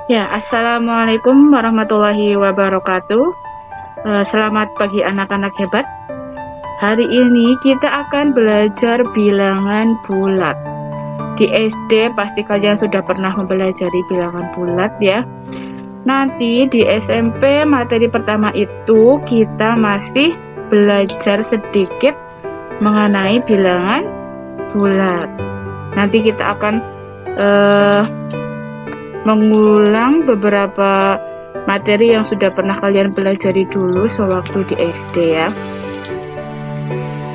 Ya, Assalamualaikum warahmatullahi wabarakatuh. Selamat pagi anak-anak hebat. Hari ini kita akan belajar bilangan bulat. Di SD pasti kalian sudah pernah mempelajari bilangan bulat ya. Nanti di SMP materi pertama itu kita masih belajar sedikit mengenai bilangan bulat. Nanti kita akan mengulang beberapa materi yang sudah pernah kalian pelajari dulu sewaktu di SD ya.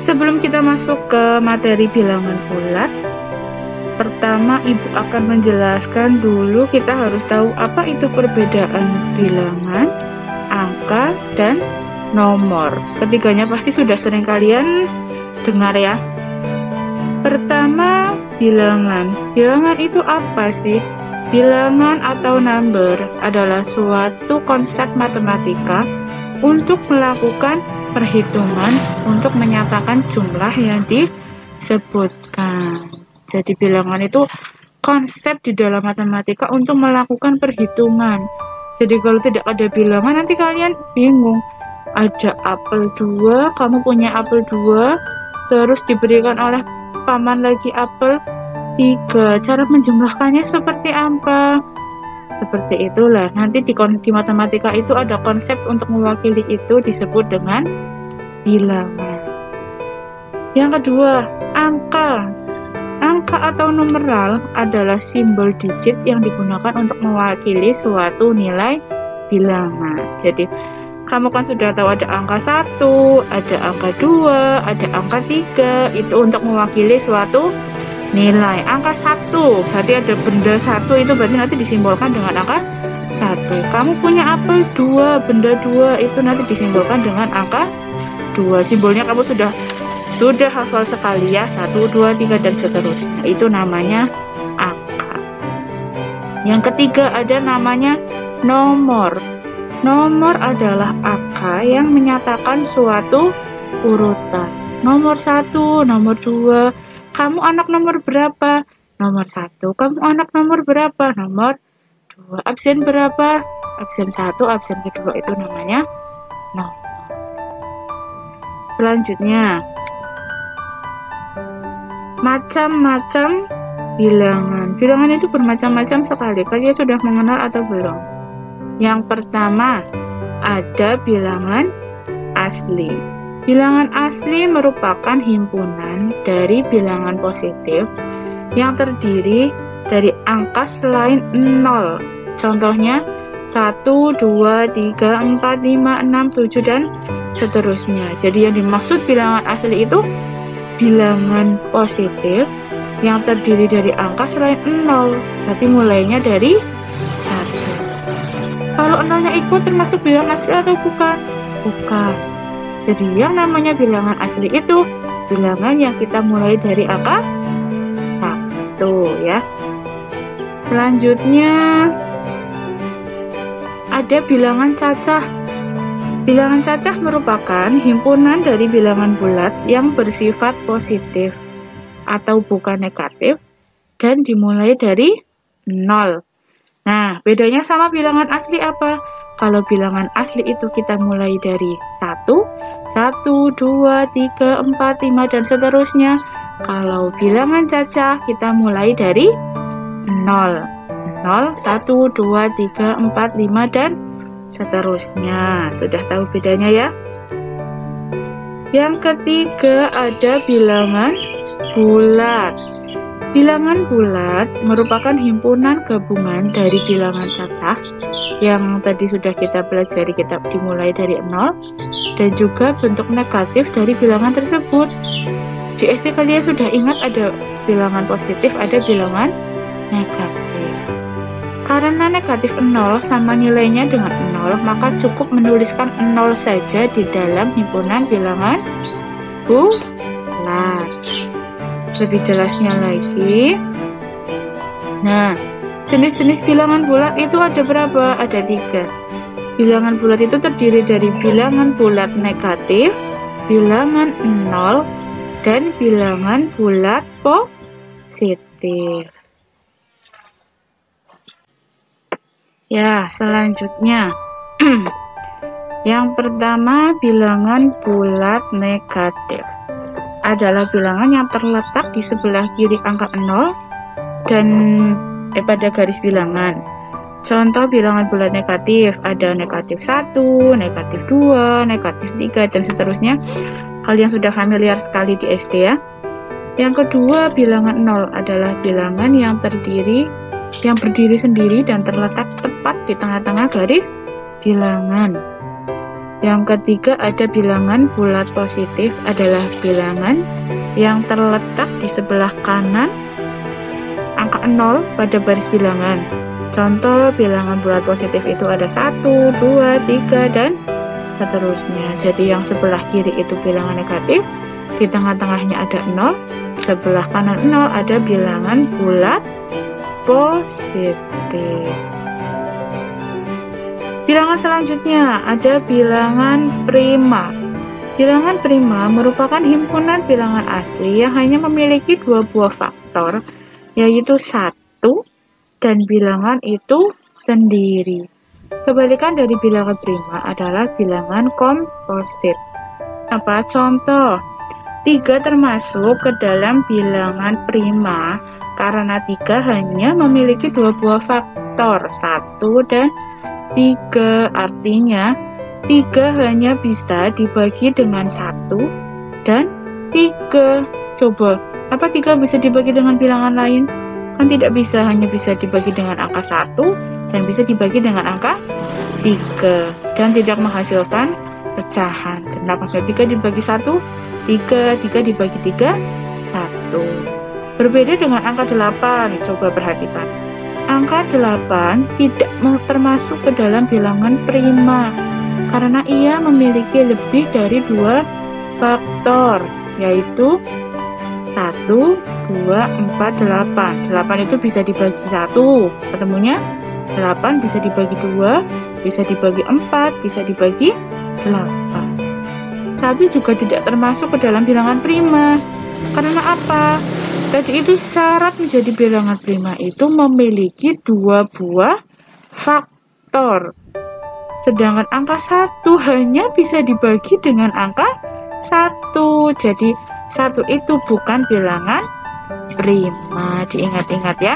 Sebelum kita masuk ke materi bilangan bulat, pertama ibu akan menjelaskan dulu kita harus tahu apa itu perbedaan bilangan, angka, dan nomor. Ketiganya pasti sudah sering kalian dengar ya. Pertama, bilangan. Bilangan itu apa sih? Bilangan atau number adalah suatu konsep matematika untuk melakukan perhitungan untuk menyatakan jumlah yang disebutkan. Jadi bilangan itu konsep di dalam matematika untuk melakukan perhitungan. Jadi kalau tidak ada bilangan nanti kalian bingung. Ada apel 2, kamu punya apel 2, terus diberikan oleh paman lagi apel 3. Cara menjumlahkannya seperti apa? Seperti itulah. Nanti di matematika itu ada konsep untuk mewakili itu disebut dengan bilangan. Yang kedua, angka. Angka atau numeral adalah simbol digit yang digunakan untuk mewakili suatu nilai bilangan. Jadi, kamu kan sudah tahu ada angka 1, ada angka 2, ada angka 3. Itu untuk mewakili suatu nilai. Angka 1 berarti ada benda 1, itu berarti nanti disimbolkan dengan angka 1. Kamu punya apel 2, benda 2, itu nanti disimbolkan dengan angka 2. Simbolnya kamu sudah hafal sekali ya, 1, 2, 3 dan seterusnya. Itu namanya angka. Yang ketiga ada namanya nomor. Nomor adalah angka yang menyatakan suatu urutan. Nomor 1, nomor 2. Kamu anak nomor berapa? Nomor 1. Kamu anak nomor berapa? Nomor 2. Absen berapa? Absen 1, absen kedua, itu namanya nomor. Selanjutnya, macam-macam bilangan. Bilangan itu bermacam-macam sekali. Kalian sudah mengenal atau belum? Yang pertama, ada bilangan asli. Bilangan asli merupakan himpunan dari bilangan positif yang terdiri dari angka selain 0. Contohnya 1, 2, 3, 4, 5, 6, 7 dan seterusnya. Jadi yang dimaksud bilangan asli itu bilangan positif yang terdiri dari angka selain 0. Berarti mulainya dari 1. Kalau 0-nya ikut termasuk bilangan asli atau bukan? Bukan. Jadi yang namanya bilangan asli itu bilangan yang kita mulai dari angka 1 ya. Selanjutnya ada bilangan cacah. Bilangan cacah merupakan himpunan dari bilangan bulat yang bersifat positif atau bukan negatif dan dimulai dari 0. Nah, bedanya sama bilangan asli apa? Kalau bilangan asli itu kita mulai dari 1, 2, 3, 4, 5, dan seterusnya. Kalau bilangan cacah kita mulai dari 0. 0, 1, 2, 3, 4, 5, dan seterusnya. Sudah tahu bedanya ya? Yang ketiga ada bilangan bulat. Bilangan bulat merupakan himpunan gabungan dari bilangan cacah yang tadi sudah kita pelajari, kita dimulai dari 0, dan juga bentuk negatif dari bilangan tersebut. Di SD kalian sudah ingat ada bilangan positif, ada bilangan negatif. Karena negatif 0 sama nilainya dengan 0, maka cukup menuliskan 0 saja di dalam himpunan bilangan bulat. Lebih jelasnya lagi, nah, jenis-jenis bilangan bulat itu ada berapa? Ada 3. Bilangan bulat itu terdiri dari bilangan bulat negatif, bilangan 0, dan bilangan bulat positif. Ya, selanjutnya. Yang pertama, bilangan bulat negatif adalah bilangan yang terletak di sebelah kiri angka 0 dan pada garis bilangan. Contoh bilangan bulat negatif ada negatif 1, negatif 2, negatif 3, dan seterusnya. Kalian sudah familiar sekali di SD ya. Yang kedua, bilangan 0 adalah bilangan yang berdiri sendiri dan terletak tepat di tengah-tengah garis bilangan. Yang ketiga, ada bilangan bulat positif adalah bilangan yang terletak di sebelah kanan angka 0 pada baris bilangan. Contoh bilangan bulat positif itu ada 1, 2, 3, dan seterusnya. Jadi yang sebelah kiri itu bilangan negatif, di tengah-tengahnya ada 0, sebelah kanan 0 ada bilangan bulat positif. Bilangan selanjutnya ada bilangan prima. Bilangan prima merupakan himpunan bilangan asli yang hanya memiliki 2 buah faktor, yaitu 1 dan bilangan itu sendiri. Kebalikan dari bilangan prima adalah bilangan komposit. Apa contoh? 3 termasuk ke dalam bilangan prima karena 3 hanya memiliki 2 buah faktor, 1 dan 3, artinya 3 hanya bisa dibagi dengan 1 dan 3. Coba, apa 3 bisa dibagi dengan bilangan lain? Kan tidak bisa, hanya bisa dibagi dengan angka 1 dan bisa dibagi dengan angka 3 dan tidak menghasilkan pecahan. Kenapa? 3 dibagi 1, 3 dibagi 3, 1. Berbeda dengan angka 8, coba perhatikan. Angka 8 tidak termasuk ke dalam bilangan prima karena ia memiliki lebih dari 2 faktor, yaitu 1, 2, 4, 8. 8 itu bisa dibagi 1, ketemunya 8 bisa dibagi 2, bisa dibagi 4, bisa dibagi 8. 1 juga tidak termasuk ke dalam bilangan prima. Karena apa? Tadi itu syarat menjadi bilangan prima itu memiliki 2 buah faktor. Sedangkan angka 1 hanya bisa dibagi dengan angka 1. Jadi 1 itu bukan bilangan prima. Diingat-ingat ya.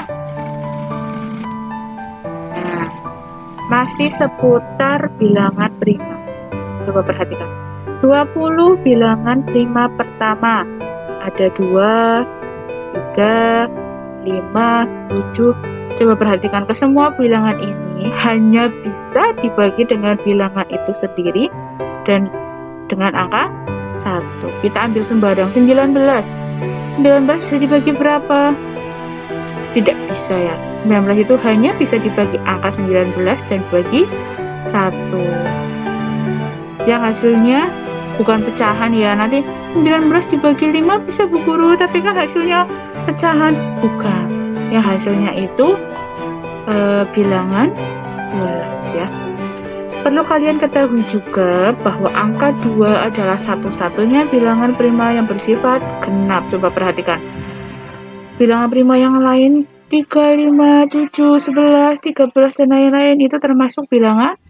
Nah, masih seputar bilangan prima. Coba perhatikan. 20 bilangan prima pertama. Ada 2, 3, 5, 7. Coba perhatikan, ke semua bilangan ini hanya bisa dibagi dengan bilangan itu sendiri dan dengan angka 1. Kita ambil sembarang, 19. 19 bisa dibagi berapa? Tidak bisa ya. 19 itu hanya bisa dibagi angka 19 dan dibagi 1. Yang hasilnya bukan pecahan ya, nanti 19 dibagi 5 bisa Bu Guru, tapi kan hasilnya pecahan. Bukan, yang hasilnya itu bilangan bulat ya. Perlu kalian ketahui juga bahwa angka 2 adalah satu-satunya bilangan prima yang bersifat genap. Coba perhatikan, bilangan prima yang lain 3, 5, 7, 11, 13 dan lain-lain itu termasuk bilangan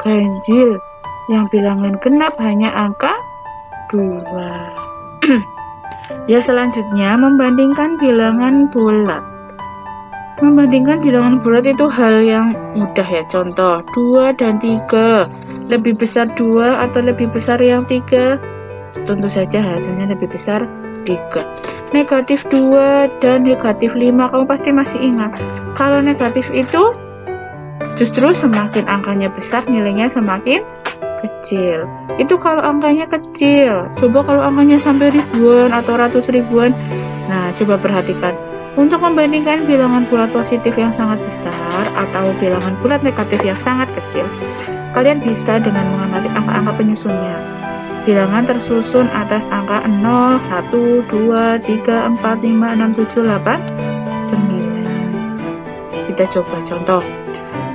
ganjil. Yang bilangan genap hanya angka 2. Ya, selanjutnya membandingkan bilangan bulat. Membandingkan bilangan bulat itu hal yang mudah ya. Contoh 2 dan 3, lebih besar 2 atau lebih besar yang 3? Tentu saja hasilnya lebih besar 3. Negatif 2 dan negatif 5, kamu pasti masih ingat. Kalau negatif itu justru semakin angkanya besar, nilainya semakin kecil. Itu kalau angkanya kecil. Coba kalau angkanya sampai ribuan atau ratus ribuan. Nah, coba perhatikan. Untuk membandingkan bilangan bulat positif yang sangat besar atau bilangan bulat negatif yang sangat kecil, kalian bisa dengan mengamati angka-angka penyusunnya. Bilangan tersusun atas angka 0, 1, 2, 3, 4, 5, 6, 7, 8, 9. Kita coba contoh.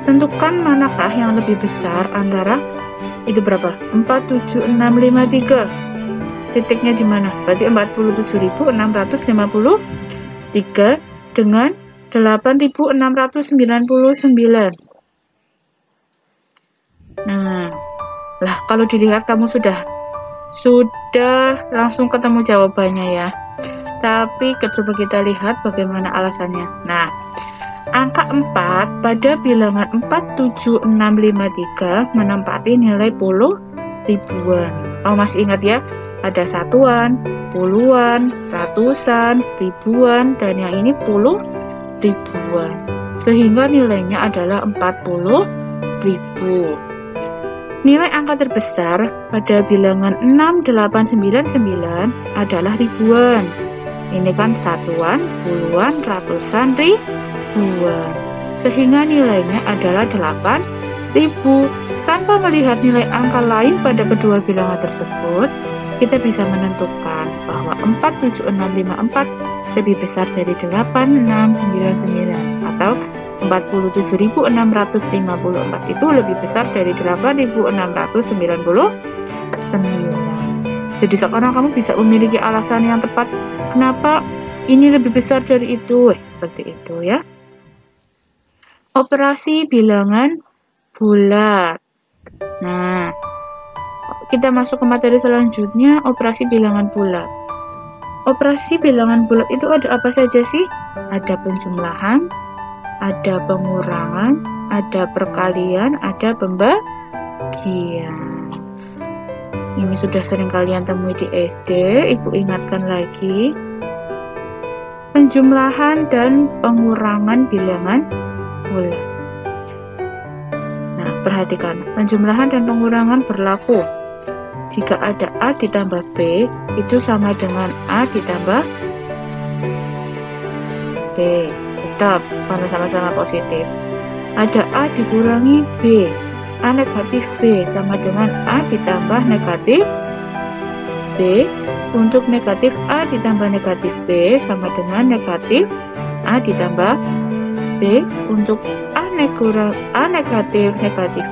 Tentukan manakah yang lebih besar antara itu berapa? 4, 7, 6, 5, 3. Titiknya di mana? Berarti 47.653 dengan 8.699. Nah, lah kalau dilihat kamu sudah langsung ketemu jawabannya ya. Tapi coba kita lihat bagaimana alasannya. Nah, angka 4 pada bilangan 4, 7, 6, 5, 3 menempati nilai puluh ribuan. Kamu masih ingat ya? Ada satuan, puluhan, ratusan, ribuan, dan yang ini puluh ribuan. Sehingga nilainya adalah 40.000. Nilai angka terbesar pada bilangan 6, 8, 9, 9 adalah ribuan. Ini kan satuan, puluhan, ratusan, ribuan. Sehingga nilainya adalah 8.000. Tanpa melihat nilai angka lain pada kedua bilangan tersebut, kita bisa menentukan bahwa 4, 7, 6, 5, 4 lebih besar dari 8, 6, 9, 9 atau 47.654 itu lebih besar dari 8.699. Jadi sekarang kamu bisa memiliki alasan yang tepat kenapa ini lebih besar dari itu. Seperti itu ya. Operasi bilangan bulat. Nah, kita masuk ke materi selanjutnya, operasi bilangan bulat. Operasi bilangan bulat itu ada apa saja sih? Ada penjumlahan, ada pengurangan, ada perkalian, ada pembagian. Ini sudah sering kalian temui di SD, Ibu ingatkan lagi. Penjumlahan dan pengurangan bilangan bulat. Nah, perhatikan, penjumlahan dan pengurangan berlaku jika ada A ditambah B, itu sama dengan A ditambah B. Tetap, karena sama-sama positif. Ada A dikurangi B, A negatif B sama dengan A ditambah negatif B. Untuk negatif A ditambah negatif B sama dengan negatif A ditambah B. Untuk A negatif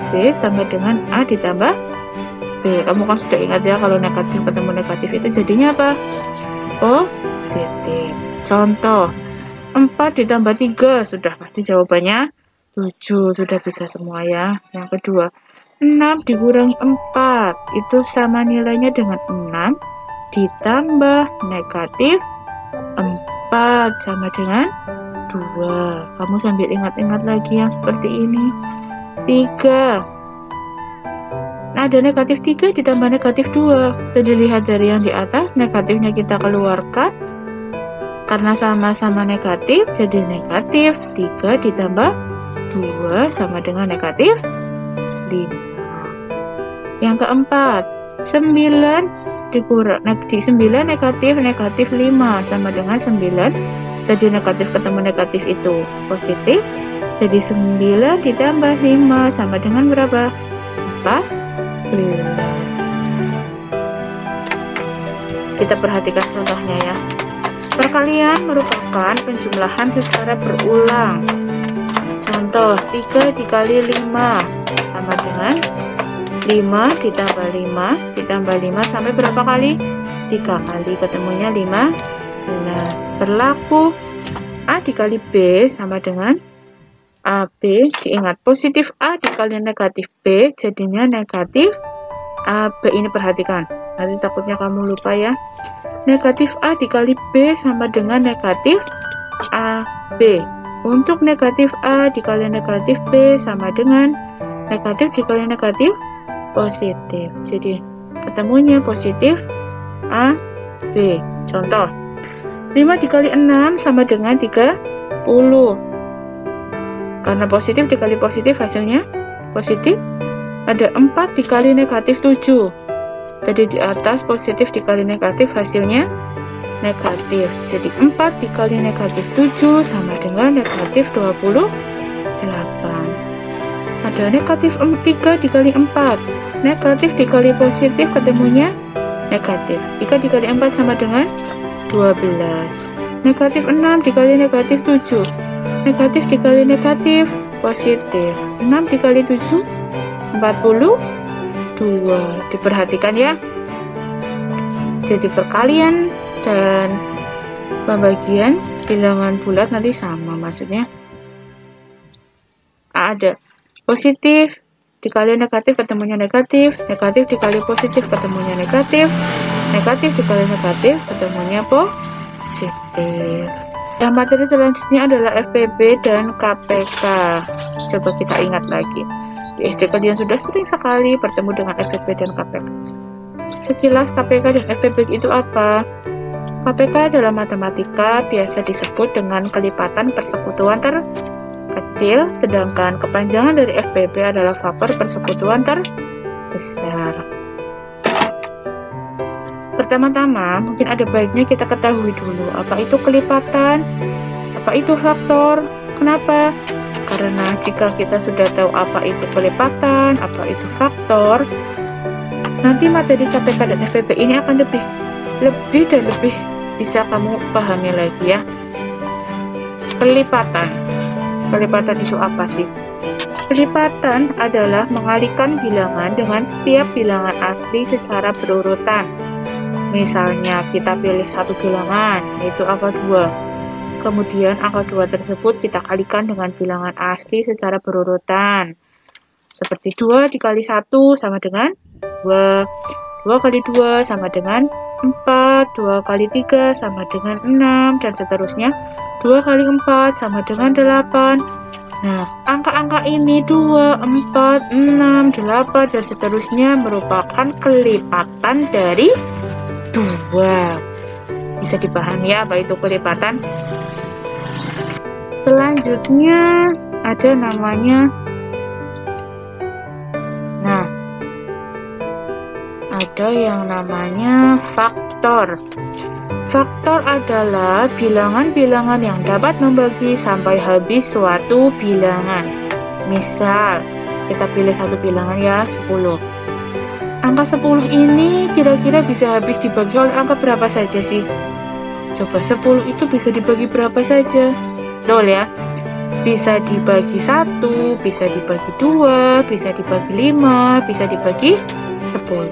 B sama dengan A ditambah B. Kamu kan sudah ingat ya, kalau negatif ketemu negatif itu jadinya apa? Positif. Contoh, 4 ditambah 3 sudah pasti jawabannya 7. Sudah bisa semua ya. Yang kedua, 6 dikurangi 4 itu sama nilainya dengan 6 ditambah negatif 4 sama dengan 2. Kamu sambil ingat-ingat lagi yang seperti ini. 3. Nah, ada negatif 3 ditambah negatif 2. Jadi lihat dari yang di atas, negatifnya kita keluarkan. Karena sama-sama negatif, jadi negatif 3 ditambah 2 sama dengan negatif 5. Yang keempat, 9 negatif 5 sama dengan 9. Jadi negatif ketemu negatif itu positif. Jadi 9 ditambah 5 sama dengan berapa? 14. Kita perhatikan contohnya ya. Perkalian merupakan penjumlahan secara berulang. Contoh, 3 dikali 5 sama dengan 5 ditambah 5 ditambah 5 sampai berapa kali? 3 kali, ketemunya 15. Berlaku A dikali B sama dengan AB, diingat positif A dikali negatif B jadinya negatif AB. Ini perhatikan, nanti takutnya kamu lupa ya. Negatif A dikali B sama dengan negatif AB. Untuk negatif A dikali negatif B sama dengan negatif dikali negatif positif. Jadi ketemunya positif AB. Contoh, 5 dikali 6 sama dengan 30. Karena positif dikali positif hasilnya positif. Ada 4 dikali negatif 7. Jadi di atas positif dikali negatif hasilnya negatif. Jadi 4 dikali negatif 7 sama dengan negatif 28. Ada negatif 3 dikali 4. Negatif dikali positif ketemunya negatif. 3 dikali 4 sama dengan 12. Negatif 6 dikali negatif 7. Negatif dikali negatif positif. 6 dikali 7 42. Diperhatikan ya. Jadi perkalian dan pembagian bilangan bulat nanti sama, maksudnya ada positif dikali negatif ketemunya negatif, negatif dikali positif ketemunya negatif, negatif dikali negatif ketemunya positif. Yang materi selanjutnya adalah FPB dan KPK. Coba kita ingat lagi. Di SD kalian sudah sering sekali bertemu dengan FPB dan KPK. Sekilas KPK dan FPB itu apa? KPK dalam matematika biasa disebut dengan kelipatan persekutuan terkecil, sedangkan kepanjangan dari FPB adalah faktor persekutuan terbesar. Pertama-tama, mungkin ada baiknya kita ketahui dulu apa itu kelipatan, apa itu faktor. Kenapa? Karena jika kita sudah tahu apa itu kelipatan, apa itu faktor, nanti materi KPK dan FPB ini akan lebih bisa kamu pahami lagi ya. Kelipatan itu apa sih? Kelipatan adalah mengalihkan bilangan dengan setiap bilangan asli secara berurutan. Misalnya kita pilih satu bilangan, yaitu angka 2. Kemudian angka 2 tersebut kita kalikan dengan bilangan asli secara berurutan. Seperti 2 dikali 1 sama dengan 2. 2 kali 2 sama dengan 4, 2 kali 3 sama dengan 6, dan seterusnya. 2 kali 4 sama dengan 8. Nah, angka-angka ini 2, 4, 6, 8, dan seterusnya merupakan kelipatan dari 2. Bisa dipahami ya apa itu kelipatan? Selanjutnya ada namanya ada yang namanya faktor. Faktor adalah bilangan-bilangan yang dapat membagi sampai habis suatu bilangan. Misal, kita pilih satu bilangan ya, 10. Angka 10 ini kira-kira bisa habis dibagi oleh angka berapa saja sih? Coba 10 itu bisa dibagi berapa saja? Betul ya? Bisa dibagi 1, bisa dibagi 2, bisa dibagi 5, bisa dibagi 10.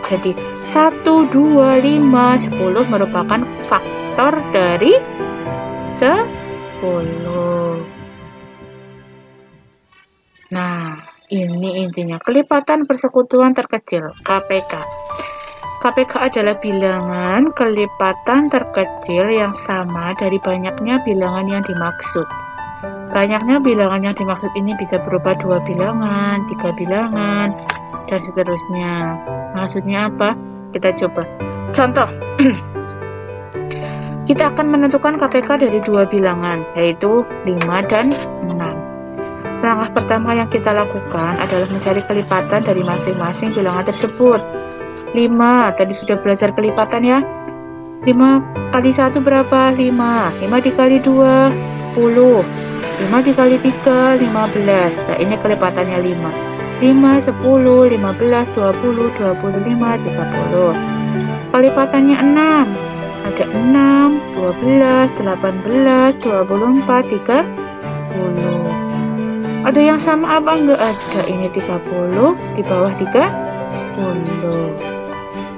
Jadi 1, 2, 5, 10 merupakan faktor dari 10. Nah, ini intinya kelipatan persekutuan terkecil, KPK. KPK adalah bilangan kelipatan terkecil yang sama dari banyaknya bilangan yang dimaksud. Banyaknya bilangan yang dimaksud ini bisa berupa 2 bilangan, 3 bilangan, dan seterusnya. Maksudnya apa? Kita coba. Contoh, kita akan menentukan KPK dari 2 bilangan, yaitu 5 dan 6. Langkah pertama yang kita lakukan adalah mencari kelipatan dari masing-masing bilangan tersebut. 5, tadi sudah belajar kelipatan ya. 5 kali 1 berapa? 5. 5 dikali 2, 10. 5 dikali 3, 15. Nah, ini kelipatannya 5. 5, 10, 15, 20, 25, 30. Kelipatannya 6. Ada 6, 12, 18, 24, 30. Ada yang sama apa enggak? Ada, ini 30, di bawah 30.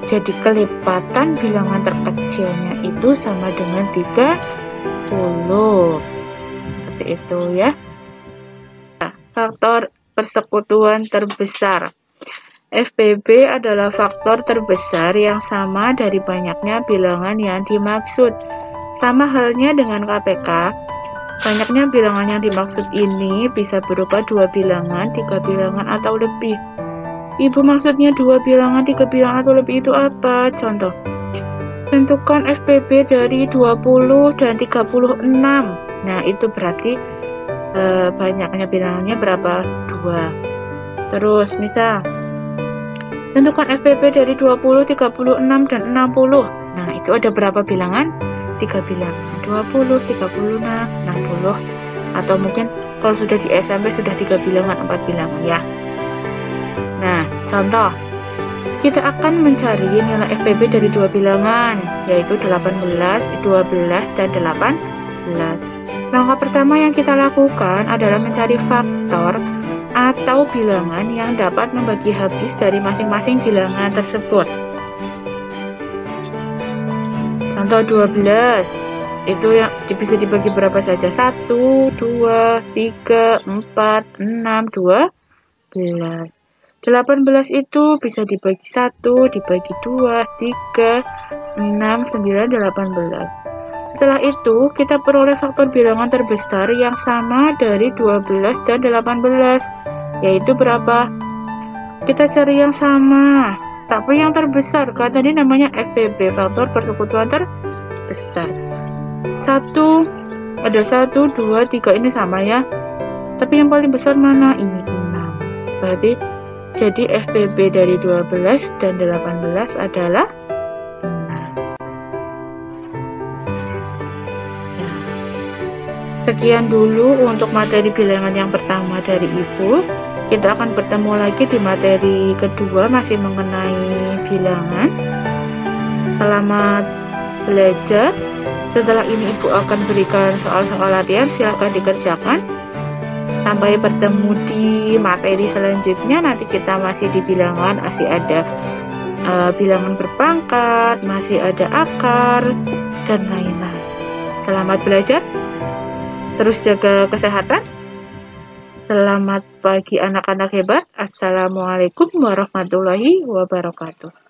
Jadi kelipatan bilangan terkecilnya itu sama dengan 30. Seperti itu ya. Nah, faktor persekutuan terbesar. FPB adalah faktor terbesar yang sama dari banyaknya bilangan yang dimaksud. Sama halnya dengan KPK, banyaknya bilangan yang dimaksud ini bisa berupa 2 bilangan, 3 bilangan, atau lebih. Ibu maksudnya 2 bilangan, 3 bilangan, atau lebih itu apa? Contoh, tentukan FPB dari 20 dan 36. Nah, itu berarti banyaknya bilangannya berapa? 2. Terus misal tentukan FPB dari 20, 36, dan 60. Nah, itu ada berapa bilangan? 3 bilangan. 20, 36, 60. Atau mungkin kalau sudah di SMP sudah 3 bilangan, 4 bilangan ya. Nah, contoh, kita akan mencari nilai FPB dari 2 bilangan, yaitu 18, 12, dan 18. Langkah pertama yang kita lakukan adalah mencari faktor atau bilangan yang dapat membagi habis dari masing-masing bilangan tersebut. Contoh 12, itu yang bisa dibagi berapa saja? 1, 2, 3, 4, 6, 12. 18 itu bisa dibagi 1, dibagi 2, 3, 6, 9, 18. Setelah itu, kita peroleh faktor bilangan terbesar yang sama dari 12 dan 18, yaitu berapa? Kita cari yang sama, tapi yang terbesar, kan tadi namanya FPB, faktor persekutuan terbesar. Ada 1, 2, 3, ini sama ya. Tapi yang paling besar mana? Ini 6. Berarti jadi FPB dari 12 dan 18 adalah 6. Ya. Sekian dulu untuk materi bilangan yang pertama dari Ibu. Kita akan bertemu lagi di materi kedua masih mengenai bilangan. Selamat belajar. Setelah ini Ibu akan berikan soal-soal latihan, silahkan dikerjakan. Sampai bertemu di materi selanjutnya. Nanti kita masih di bilangan, masih ada bilangan berpangkat, masih ada akar, dan lain-lain. Selamat belajar, terus jaga kesehatan. Selamat pagi anak-anak hebat. Assalamualaikum warahmatullahi wabarakatuh.